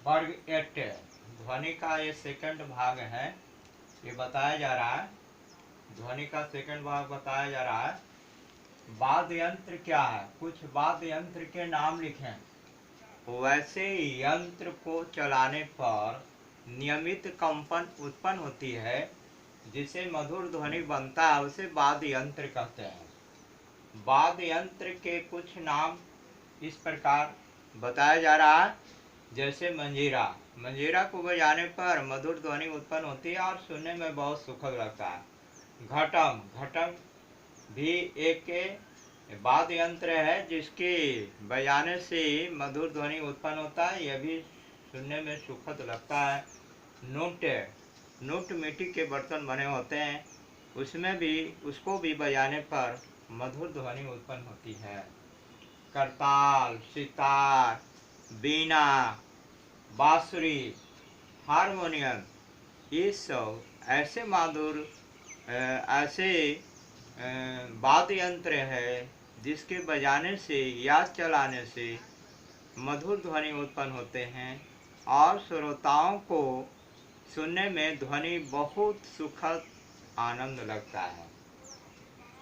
वर्ग 8 ध्वनि का ये सेकंड भाग है। ये बताया जा रहा है, ध्वनि का सेकंड भाग बताया जा रहा है। वाद्य यंत्र क्या है, कुछ वाद्य यंत्र के नाम लिखें। वैसे यंत्र को चलाने पर नियमित कंपन उत्पन्न होती है, जिसे मधुर ध्वनि बनता है, उसे वाद्य यंत्र कहते हैं। वाद्य यंत्र के कुछ नाम इस प्रकार बताया जा रहा है, जैसे मंजीरा। मंजीरा को बजाने पर मधुर ध्वनि उत्पन्न होती है और सुनने में बहुत सुखद लगता है। घटम, घटम भी एक वाद्य यंत्र है, जिसके बजाने से मधुर ध्वनि उत्पन्न होता है, यह भी सुनने में सुखद लगता है। नूट, नूट मिट्टी के बर्तन बने होते हैं, उसमें भी उसको भी बजाने पर मधुर ध्वनि उत्पन्न होती है। करताल, सितार, बीना, बांसुरी, हारमोनियम, ये सब ऐसे ऐसे वाद्य यंत्र है जिसके बजाने से या चलाने से मधुर ध्वनि उत्पन्न होते हैं और श्रोताओं को सुनने में ध्वनि बहुत सुखद आनंद लगता है।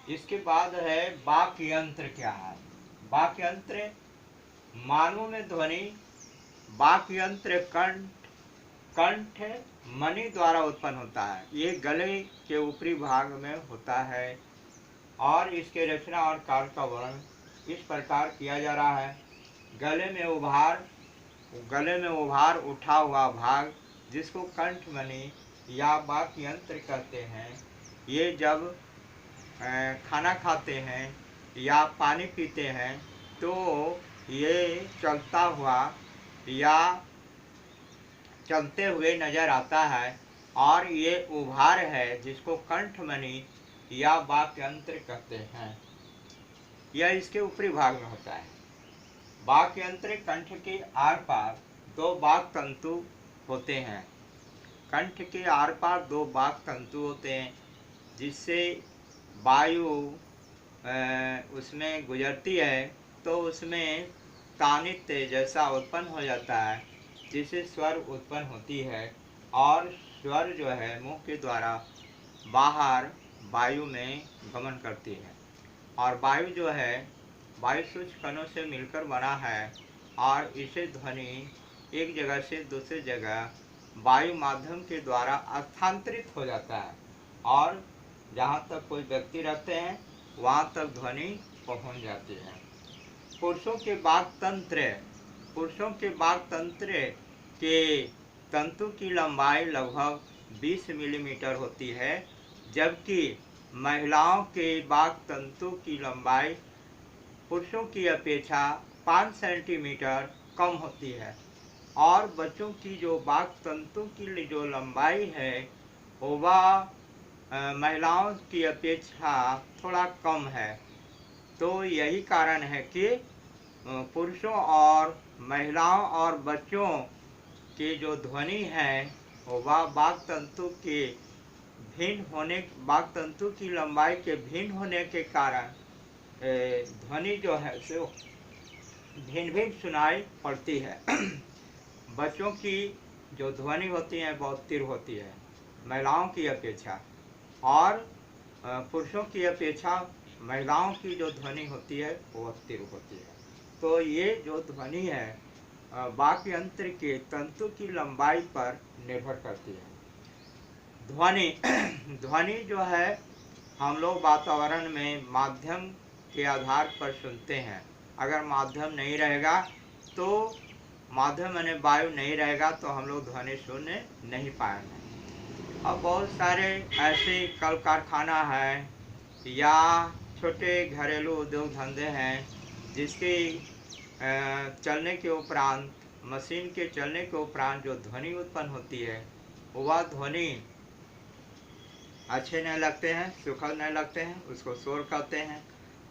इसके बाद है वाक्य यंत्र क्या है। वाक्य यंत्र मानव में ध्वनि वाक्य यंत्र कंठ मणि द्वारा उत्पन्न होता है। ये गले के ऊपरी भाग में होता है और इसके रचना और कार्य का वर्णन इस प्रकार किया जा रहा है। गले में उभार उठा हुआ भाग, जिसको कंठ मणि या वाक्य यंत्र कहते हैं, ये जब खाना खाते हैं या पानी पीते हैं तो ये चलता हुआ या चलते हुए नजर आता है और ये उभार है जिसको कंठमणि या वाक्य यंत्र कहते हैं। यह इसके ऊपरी भाग में होता है। वाक्य यंत्र कंठ के आर पार दो वाक् तंतु होते हैं। कंठ के आर पार दो वाक् तंतु होते हैं, जिससे वायु उसमें गुजरती है तो उसमें तानित जैसा उत्पन्न हो जाता है, जिससे स्वर उत्पन्न होती है और स्वर जो है मुंह के द्वारा बाहर वायु में गमन करती है। और वायु जो है वायु सूक्ष्म कणों से मिलकर बना है और इसे ध्वनि एक जगह से दूसरी जगह वायु माध्यम के द्वारा स्थानांतरित हो जाता है और जहाँ तक कोई व्यक्ति रहते हैं वहाँ तक ध्वनि पहुँच जाती है। पुरुषों के वाक् तंत्र के तंतु की लंबाई लगभग 20 मिलीमीटर होती है, जबकि महिलाओं के वाक् तंतु की लंबाई पुरुषों की अपेक्षा 5 सेंटीमीटर कम होती है और बच्चों की जो वाक् तंतु की जो लंबाई है वह महिलाओं की अपेक्षा थोड़ा कम है। तो यही कारण है कि पुरुषों और महिलाओं और बच्चों की जो ध्वनि है वह वाक् तंतु के वाक् तंतु की लंबाई के भिन्न होने के कारण ध्वनि जो है सो भिन्न भिन्न सुनाई पड़ती है। बच्चों की जो ध्वनि होती है बहुत तीव्र होती है महिलाओं की अपेक्षा, और पुरुषों की अपेक्षा महिलाओं की जो ध्वनि होती है वो तीव्र होती है। तो ये जो ध्वनि है वाक्य यंत्र के तंतु की लंबाई पर निर्भर करती है। ध्वनि जो है हम लोग वातावरण में माध्यम के आधार पर सुनते हैं। अगर माध्यम नहीं रहेगा तो माध्यम यानी वायु नहीं रहेगा तो हम लोग ध्वनि सुन नहीं पाएंगे। अब बहुत सारे ऐसे कल कारखाना है या छोटे घरेलू उद्योग धंधे हैं जिसके चलने के उपरांत, मशीन के चलने के उपरांत जो ध्वनि उत्पन्न होती है वह ध्वनि अच्छे नहीं लगते हैं, सुखद नहीं लगते हैं, उसको शोर कहते हैं।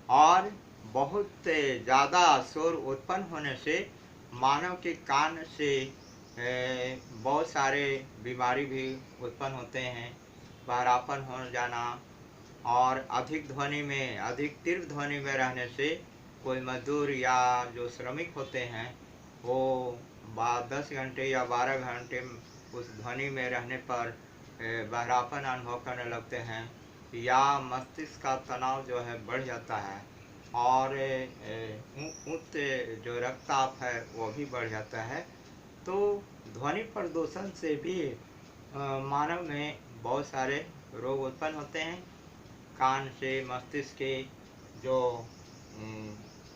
और बहुत ज़्यादा शोर उत्पन्न होने से मानव के कान से बहुत सारे बीमारी भी उत्पन्न होते हैं, बहरापन हो जाना, और अधिक ध्वनि में, अधिक तीव्र ध्वनि में रहने से कोई मजदूर या जो श्रमिक होते हैं वो 10 घंटे या 12 घंटे उस ध्वनि में रहने पर बहरापन अनुभव करने लगते हैं, या मस्तिष्क का तनाव जो है बढ़ जाता है, और उच्च जो रक्तचाप है वो भी बढ़ जाता है। तो ध्वनि प्रदूषण से भी मानव में बहुत सारे रोग उत्पन्न होते हैं। कान से मस्तिष्क के जो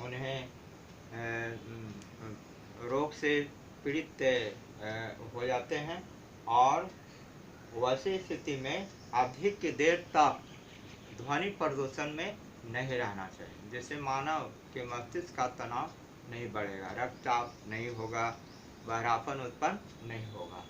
उन्हें रोग से पीड़ित हो जाते हैं, और वैसी स्थिति में अधिक देर तक ध्वनि प्रदूषण में नहीं रहना चाहिए, जिससे मानव के मस्तिष्क का तनाव नहीं बढ़ेगा, रक्तचाप नहीं होगा, बहरापन उत्पन्न नहीं होगा।